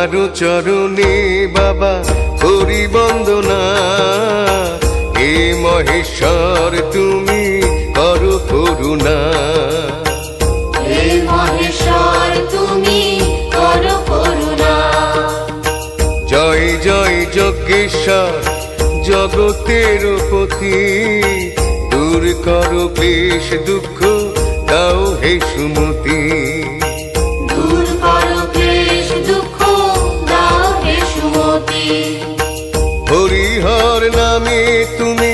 তোমার চরণে বাবা করি বন্দনা, হে মহেশ্বর তুমি করো করুণা। হে মহেশ্বর তুমি করো করুণা। জয় জয় যজ্ঞেশ্বর জগতের পতি, দূর করো ক্লেশ দুঃখ দাও হে সুমতি। দূর করো ক্লেশ দুঃখ দাও হে সুমতি। হরিহর নামে তুমি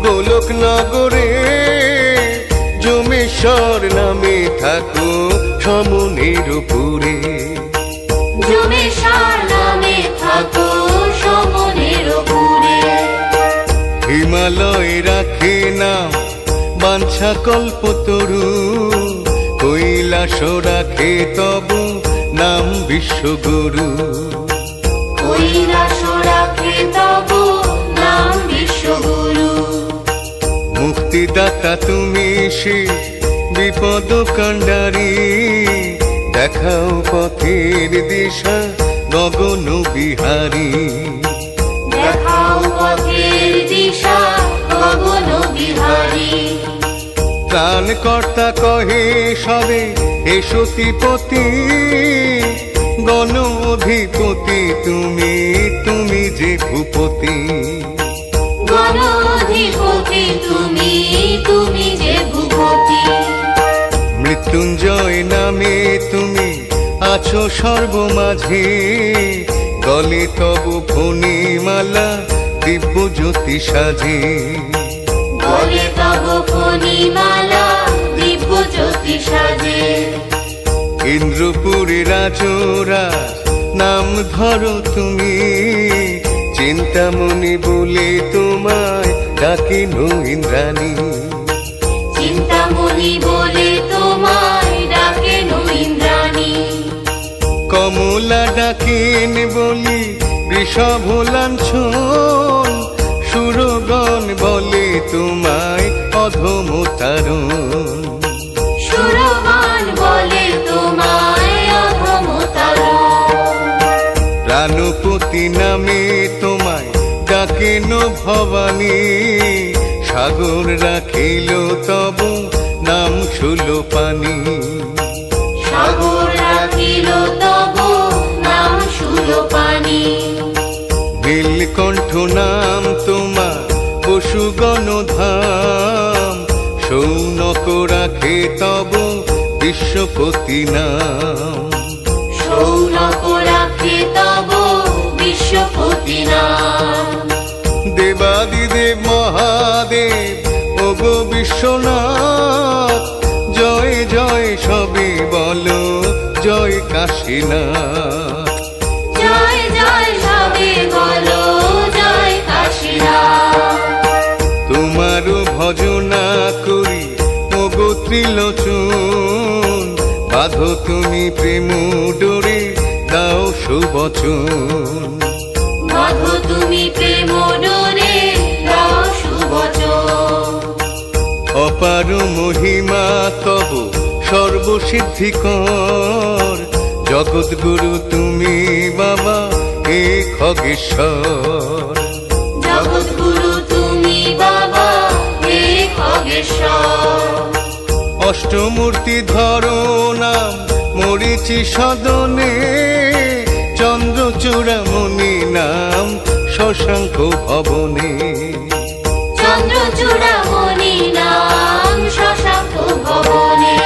গোলক নগরে, যমেশ্বর নামে থাকো সমনের পুরে। যমেশ্বর নামে থাকো সমনের পুরে। হিমালয় রাখে নাম বাঞ্ছা কল্পতরু, কৈলাস রাখে তব নাম বিশ্বগুরু। কৈলাস রাখে তব নাম বিশ্বগুরু। মুক্তিদাতা তুমি সে বিপদ কাণ্ডারি, দেখাও পথের দিশা গগন বিহারী। দেখাও পথের দিশা গগন বিহারী। ত্রাণকর্তা কহে সবে হে সতীপতি, গণ অধিপতি তুমি তুমি যে ভূপতি। গণ অধিপতি তুমি তুমি যে ভূপতি। মৃত্যুঞ্জয় নামে তুমি আছো সর্বমাঝে, গলে তব ফণিমালা দিব্য জ্যোতি সাজে। গলে তব ফণিমালা দিব্য জ্যোতি সাজে। ইন্দ্রপুরে রাজরাজ নাম ধরো তুমি, চিন্তামণি বলে তোমায় ডাকিন ইন্দ্রাণী। চিন্তামণি বলে তোমায় ডাকেন ইন্দ্রাণী। কমলা ডাকেন বলি বৃষভ লাঞ্ছন, সুরগণ বলে তোমায় অধম তারণ। সুরগণ বলে তোমায় অধম তারণ। প্রাণপতি নামে তোমায় ডাকেন ভবানী, সাগর রাখিল তব নাম সুলোপানি। সাগর রাখিল তব নাম সুলোপানি। নীলকণ্ঠ নাম তোমার পশুগণ ধাম, সৌনক রাখে তব বিশ্বপতি নাম। সৌনক রাখে তব বিশ্বপতি নাম। দেবাদিদেব মহাদেব ওগো বিশ্বনাথ, জয় জয় সবে বলো জয় কাশীনাথ। জয় জয় সবে বলো জয় কাশীনাথ। তোমার ভজনা করি ওগো ত্রিলোচন, বাঁধো তুমি প্রেম ডোরে দাও সুবচন। বাঁধো তুমি প্রেম ডোরে দাও সুবচন। অপার মহিমা তব সর্বসিদ্ধিকর, জগৎগুরু তুমি বাবা হে খগেশ্বর। জগৎগুরু তুমি বাবা হে খগেশ্বর। অষ্টমূর্তি ধরো নাম মরিচি সদনে, চন্দ্রচূড়ামণি নাম শশাঙ্ক ভবনে। চন্দ্রচূড়ামণি নাম শশাঙ্ক ভবনে।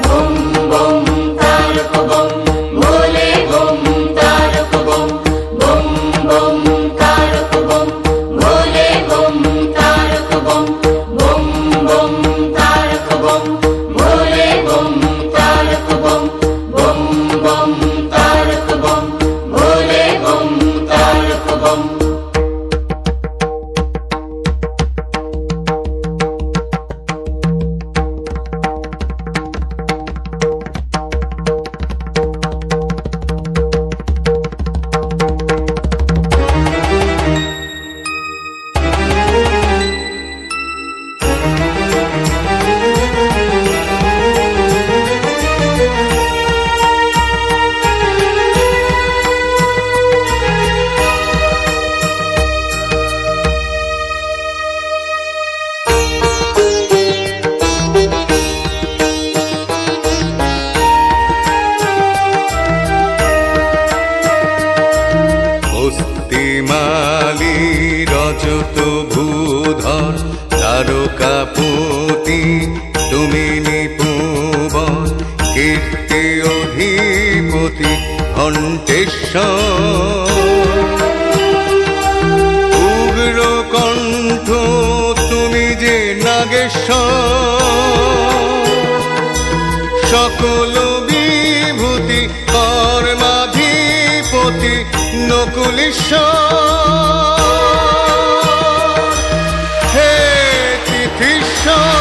বম বম তারক বম ভোলে বম তারক বম। বম বম তারক বম ভোলে বম তারক বম। বম বম তারক বম ভোলে বম তারক বম। বম বম তারক বম ভোলে বম তারক বম। চিত্তে অধিপতি ঘণ্টেশ্বর, উগ্র কণ্ঠ তুমি যে নাগেশ্বর, সকল বিভূতি কর্মাধিপতি নকুলেশ্বর, হে তিথিশ্বর।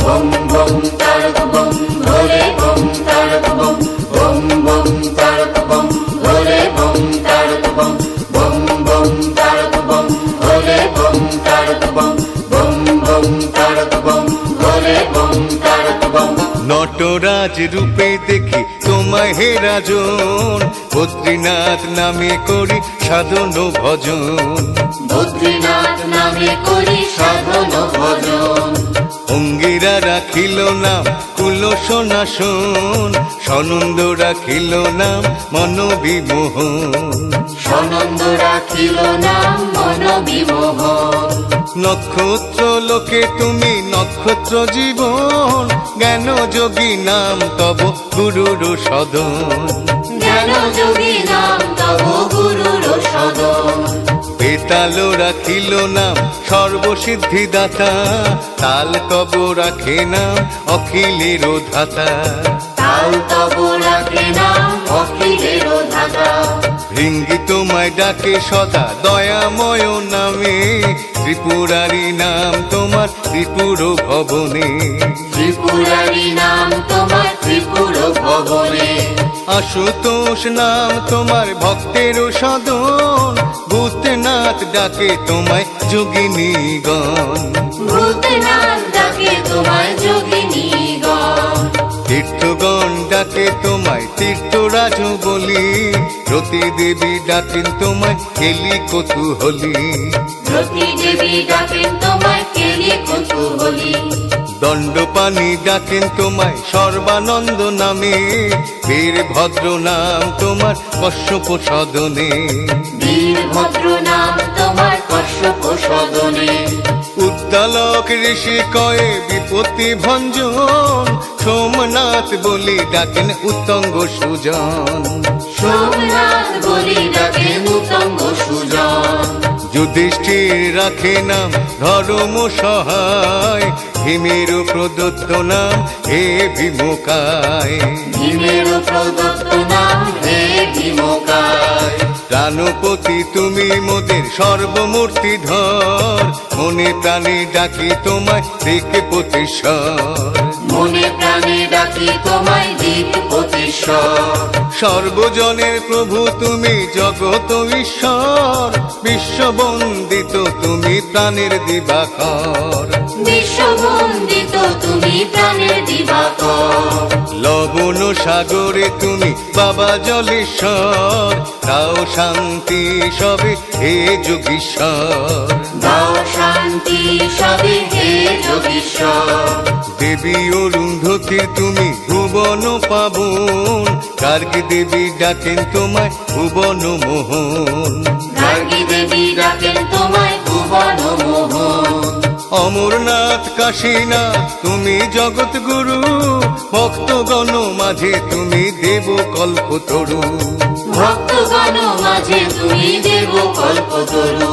বম বম তারক বম ভোলে বম তারক বম, বম বম তারক বম ভোলে বম তারক বম, বম বম তারক বম ভোলে বম তারক বম, বম বম তারক বম ভোলে বম তারক বম। নটরাজ রূপে দেখি তোমায় হে রাজন, বদ্রীনাথ নামে করি সাধন ভজন, বদ্রীনাথ নামে করি সাধন ভজন। অঙ্গিরা রাখিল নাম কুল সোনাশন, সনন্দ রাখিল নাম মন বিমোহন, সনন্দ রাখিল নাম মন বিমোহন। নক্ষত্র লোকে তুমি নক্ষত্র জীবন, জ্ঞান যোগী নাম তব গুরুর সদন, জ্ঞান যোগী নাম তব গুরুর সদন। বেতাল রাখিল নাম সর্বসিদ্ধিদাতা, তাল তব রাখে নাম অখিলের ধাতা, তাল তব রাখে নাম অখিলের ধাতা। ভৃঙ্গি তোমায় ডাকে সদা দয়াময় নামে, ত্রিপুরারি নাম তোমার ত্রিপুর ভবনে, ত্রিপুরারি নাম তোমার ত্রিপুর ভবনে। আশুতোষ নাম তোমার ভক্তের সদন, ভূতনাথ ডাকে তোমায় যোগিনীগণ, ভূতনাথ ডাকে তোমায় যোগিনীগণ। তীর্থগণ ডাকে তোমায় তীর্থরাজ বলি, রতি দেবী ডাকেন তোমায় খেলি কৌতূহলী, রতি দেবী ডাকেন তোমায় কেলি কৌতূহলী। দণ্ডপানি ডাকেন তোমায় সর্বানন্দ নামে, বীরভদ্র নাম তোমার কশ্যপ সদনে, বীরভদ্র নাম তোমার কশ্যপ সদনে। উদ্দালক ঋষি কয়ে বিপত্তি ভঞ্জন, সোমনাথ বলি ডাকেন উত্তঙ্গ সুজন, সোমনাথ বলি ডাকেন উত্তঙ্গ সুজন। যুধিষ্ঠির রাখে নাম ধর্ম সহায়, ভীমের প্রদত্ত নাম হে ভীমকায়, ভীমের প্রদত্ত নাম হে ভীমকায়। প্রাণপতি তুমি মোদের সর্বমূর্তি ধর, মনে প্রাণে ডাকি তোমায় দেখে প্রতিশ্বর, মনে প্রাণে ডাকি তোমায় দীপপতিশ্বর। সর্বজনের প্রভু তুমি জগত ঈশ্বর, বিশ্ববন্দিত তুমি প্রাণের দিবাকর, বিশ্ববন্দিত তুমি প্রাণের দিবাকর। লবণ সাগরে তুমি বাবা জলেশ্বর, তাও শান্তি সবে হে যোগীশ্বর, দাও শান্তি সবে হে যোগীশ্বর। দেবী অরুন্ধতী তুমি ভুবন পাবন, গার্গী দেবী ডাকেন তোমায় ভুবন মোহন, গার্গী দেবী ডাকেন তোমায় ভুবন মোহন। অমরনাথ কাশীনাথ তুমি জগৎ গুরু, ভক্তগণ মাঝে তুমি দেব কল্পতরু, ভক্তগণ মাঝে তুমি দেব কল্পতরু।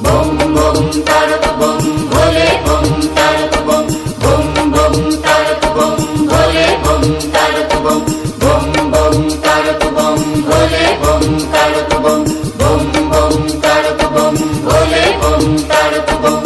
বম বম তারক বম ভোলে বম তারক বম, বম বম তারক বম ভোলে বম তারক বম, বম বম তারক বম ভোলে বম তারক বম, বম বম তারক বম ভোলে বম তারক বম।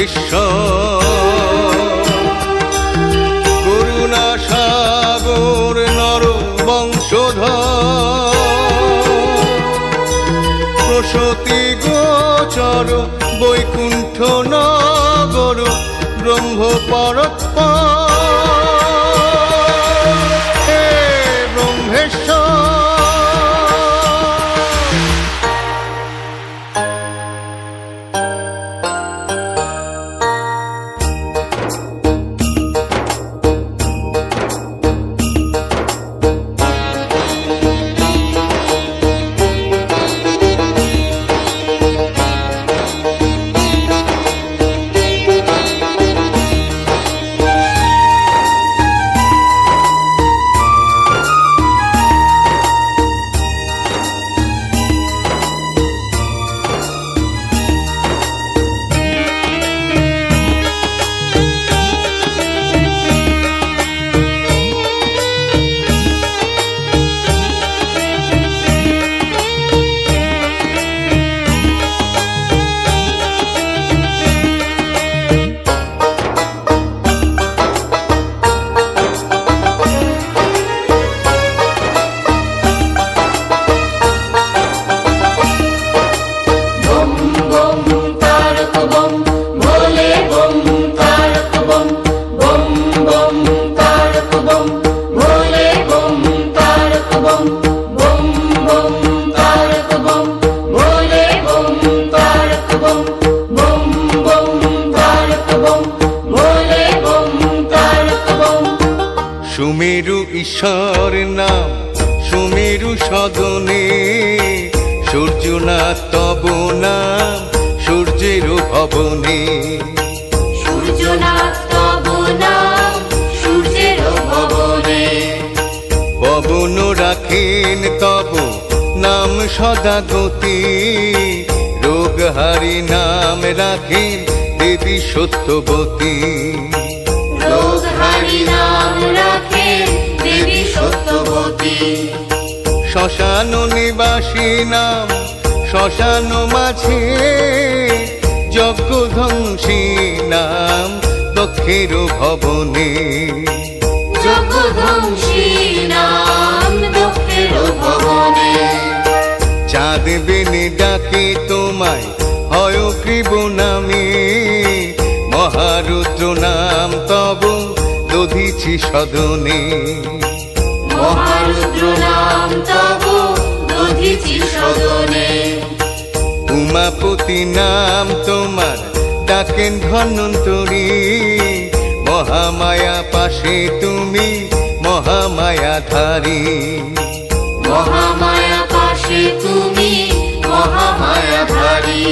ব্রহ্মেশ্বর করুণা সাগর নর বংশধর প্রসূতি গোচর বৈকুণ্ঠ নগর ব্রহ্ম হে ব্রহ্মেশ্বর। সুমেরু ঈশ্বর নাম সুমেরু সদনে সূর্যনাথ তব নাম সূর্যের ভবনে সূর্যনাথ তব নাম সূর্যের ভবনে পবন রাখেন তব নাম সদা গতি রোগহারি নাম রাখেন দেবী সত্যবতী রোগহারি নাম রাখেন দেবী সত্যবতী শ্মশান নিবাসী নাম শ্মশান মাঝে যজ্ঞধ্বংসী নাম দক্ষের ভবনে যজ্ঞধ্বংসী নাম দক্ষের ভবনে চাঁদ বেনে ডাকে তোমায় হয় গ্রীব নামে মহারুদ্র নাম তব দধিছি সদনে মহারুদ্র নাম তব দধিছি সদনে উমাপতি নাম তোমার ডাকেন ধন্বন্তরী মহামায়া পাশে তুমি মহামায়াধারী মহামায়া পাশে তুমি মহামায়াধারী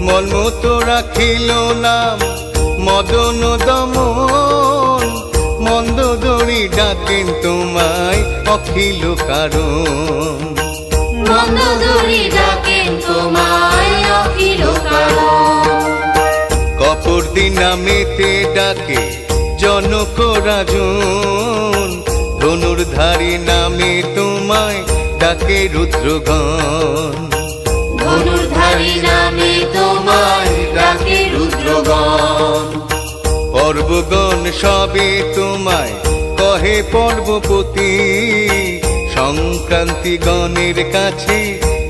মনমতো রাখিল নাম মদন দমন মন্দোদরী ডাকেন তোমায় অখিল কারণ মন্দোদরী ডাকেন তোমায় অখিল কারণ কপর্দি নামেতে ডাকে জনক রাজন ধনুর্ধারী নামে তোমায় ডাকে রুদ্রগণ ধনুর্ধারী নামে তোমায় ডাকে রুদ্রগণ পর্বগণ সবে তোমায় কহে পর্বপতি সংক্রান্তি গণের কাছে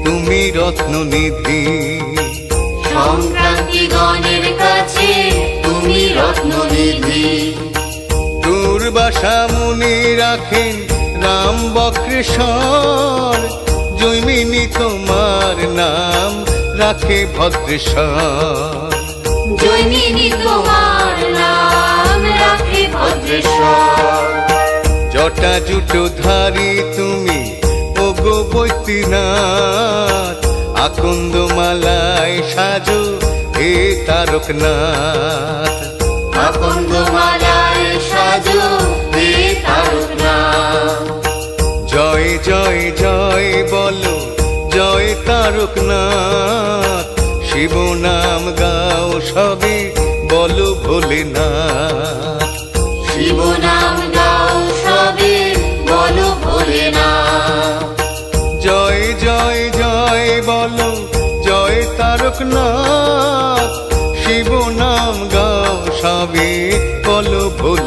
তুমি রত্ননিধি সংক্রান্তি গণের কাছে তুমি রত্ননিধি দুর্বাসা মুনি রাখেন রাম বক্রেশ্বর জৈমিনী তোমার নাম রাখে ভদ্রেশ্বর জৈমিনী তোমার নাম রাখে ভদ্রেশ্বর জটা জুটো ধারী তুমি ওগো বৈদ্যনাথ আকন্দ মালায় সাজো হে তারকনাথ আকন্দ মালায় সাজো হে তারকনাথ জয় জয় জয় বলো জয় তারকনাথ শিব নাম গাও সবে বলো ভোলেনাথ শিব নাম গাও সবে বলো ভোলেনাথ জয় জয় জয় বলো জয় তারকনাথ শিব নাম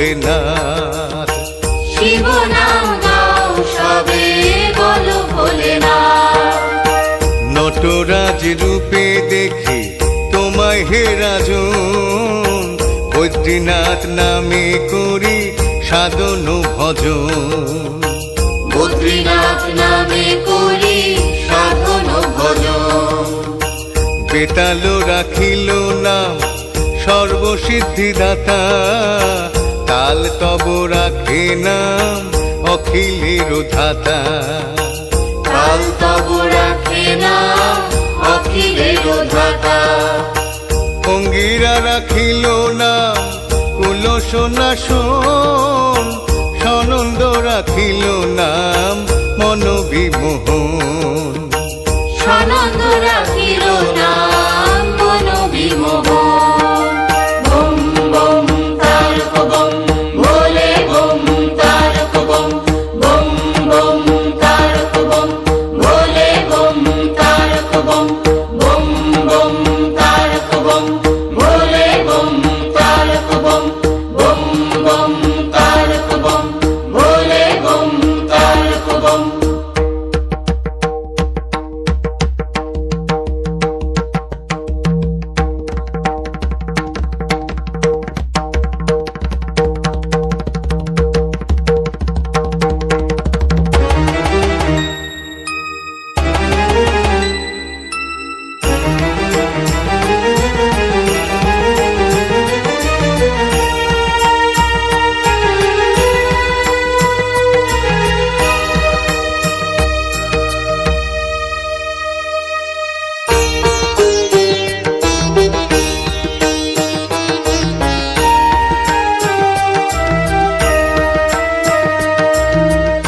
ভোলেনাথ। শিব নাম গাও সবে বলো ভোলেনাথ। নটরাজ রূপে দেখি তোমায় হে রাজন, বদ্রীনাথ নামে করি সাধন ভজন। বদ্রীনাথ নামে করি সাধন ভজন। বেতাল রাখিল নাম সর্বসিদ্ধিদাতা, কাল তব রাখে নাম অখিলের ধাতা। কাল তব রাখে নাম অখিলের ধাতা। অঙ্গিরা রাখিল নাম কুলসনাশন, সনন্দ রাখিল নাম মনোবিমোহন। সনন্দ রাখিল নাম মনোবিমোহন। বম বম তারক বম ভোলে বম তারক বম। বম বম তারক বম ভোলে বম তারক বম। বম বম তারক বম ভোলে বম তারক বম। বম বম তারক বম ভোলে বম তারক বম।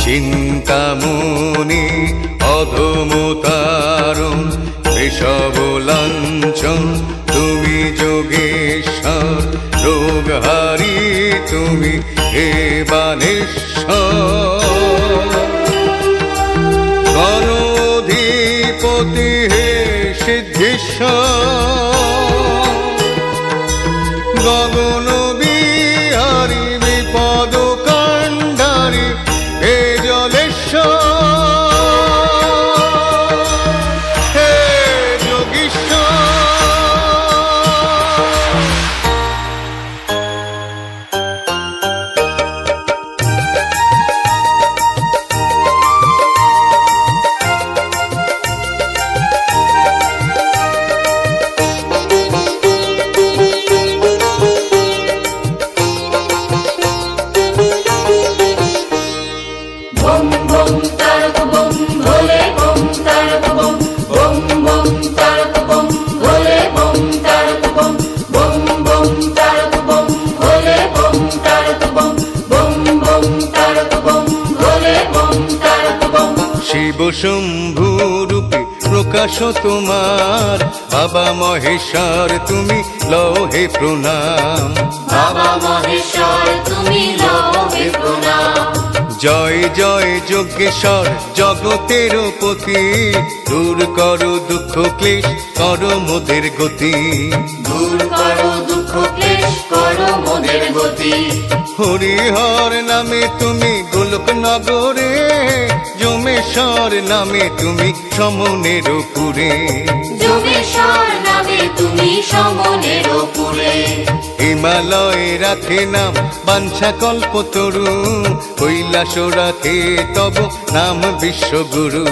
চিন্তামণি অধমতারণ বিষব লাঞ্ছন, তুমি যোগেশ্বর রোগহারি, তুমি হে বানেশ্বর। গণধিপতি হে সিদ্ধেশ্বর, গগন বিহারী বিপদ কাণ্ডারী হে জলেশ্বর। হে যোগীশ্বর। বম বম তারক বম ভোলে বম তারক বম। বম বম তারক বম ভোলে বম তারক বম। বম বম তারক বম ভোলে বম তারক বম। বম বম তারক বম ভোলে বম তারক বম। শিব শম্ভু রূপে প্রকাশ তোমার, বাবা মহেশ্বর তুমি লহে প্রণাম। বাবা মহেশ্বর তুমি লহে প্রণাম। জয় জয় যজ্ঞেশ্বর জগতের পতি, দূর করো দুঃখ ক্লেশ করো মোদের গতি। দূর করো দুঃখ ক্লেশ করো মোদের গতি। হরিহর নামে তুমি গোলক নগরে, যমেশ্বর নামে তুমি সমনের পুরে। যোগেশ্বর নামে তুমি সমনের পুরে। হিমালয় রাখে নাম বাঞ্ছা কল্পতরু, কৈলাস রাখে তব নাম বিশ্বগুরু।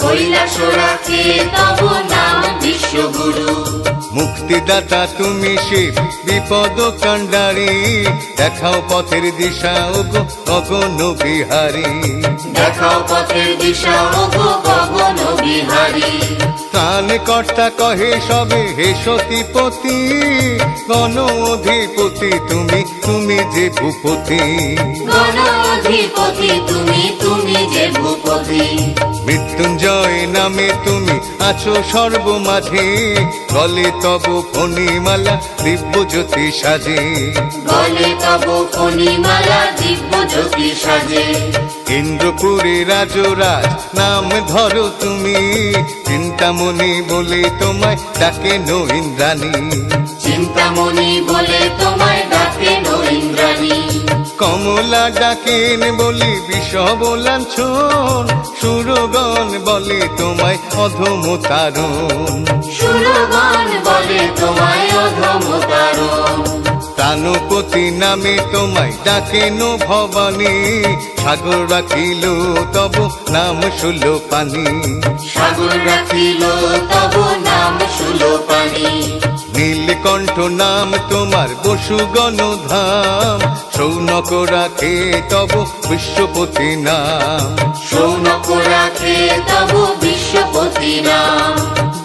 কৈলাস রাখে তব নাম বিশ্বগুরু। মুক্তিদাতা তুমি শিব বিপদ কাণ্ডারী, দেখাও পথের দিশা ওগো গগন বিহারী। দেখাও পথের দিশা ওগো গগন বিহারী। ত্রাণ কর্তা কহে সবে হে সতীপতি, গণ অধিপতি তুমি তুমি যে ভূপতি। গণ অধিপতি তুমি তুমি যে ভূপতি। মৃত্যুঞ্জয় নামে তুমি আছো সর্বমাঝে, গলে তব ফণিমালা দিব্য জ্যোতি সাজে। গলে তব ফণিমালা দিব্য জ্যোতি সাজে। ইন্দ্রপুরে রাজরাজ নাম ধরো তুমি, চিন্তামণি বলে তোমায় ডাকে নো ইন্দ্রাণী। চিন্তামণি বলে তোমায় ডাকে নো ইন্দ্রাণী। কমলা ডাকেন বলি বিষ বলাঞ্ছন, সুরগণ বলে তোমায় অধম তারণ। সুরগণ বলে তোমায় অধম তারণ। প্রাণপতি নামে তোমায় ডাকেন ভবানী, সাগর রাখিল তব নাম সুলোপানি। সাগর রাখিল তব নাম সুলোপানি। নীলকণ্ঠ নাম তোমার বসুগণ ধাম, সৌনক রাখে তব বিশ্বপতি নাম। সৌনক রাখে তব বিশ্বপতি নাম।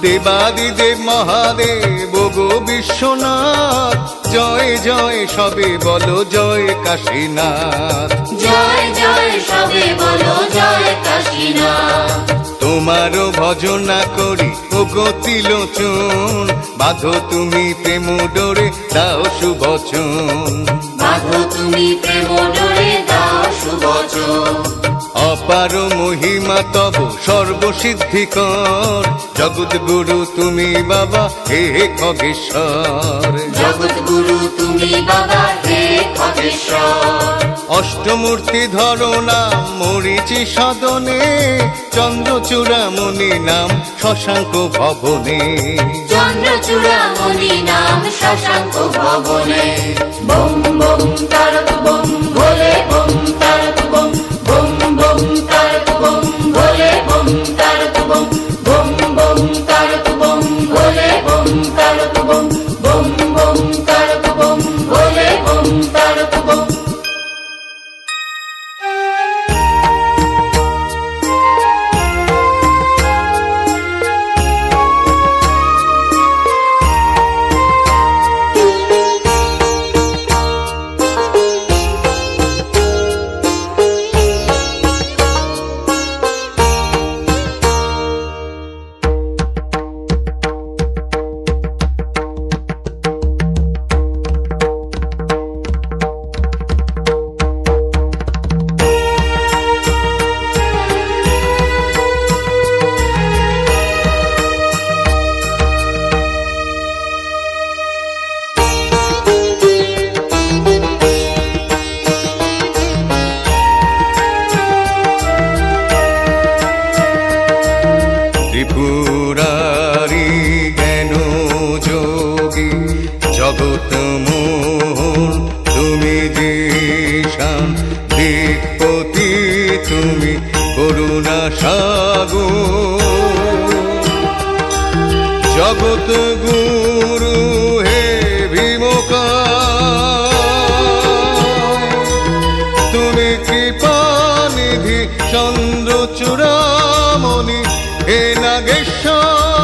দেবাদিদেব মহাদেব গো বিশ্বনাথ, জয় জয় সবে বলো জয় কাশীনাথ। জয় জয় সবে বলো জয় কাশীনাথ। তোমারও ভজনা করি ও গতিলোচন, বাঁধো তুমি প্রেম ডোরে দাও সুবচন। বাঁধো তুমি প্রেম ডোরে দাও সুবচন। অপার মহিমা তব সর্বসিদ্ধিকর, জগৎ গুরু তুমি বাবা হে খগেশ্বর। জগৎ গুরু তুমি বাবা হে খগেশ্বর। অষ্টমূর্তি ধরো নাম মরিচি সদনে, চন্দ্রচূড়ামণি নাম শশাঙ্ক ভবনে। চন্দ্রচূড়ামণি নাম শশাঙ্ক ভবনে। বম বম তারক বম ভোলে বম তারক বম। বম বম তারক বম ভোলে বম তারক বম। বম বম তারক বম ভোলে বম তারক বম। বম বম তারক বম ভোলে বম তারক বম। ত্রিপুরারি জ্ঞান যোগী জগৎ মোহন, তুমি দিশান দিকপতি, তুমি করুণা সাগর। জগৎ গুরু হে ভীমকায়, তুমি কৃপানিধি চন্দ্রচূড়ামণি হে নাগেশ্বর।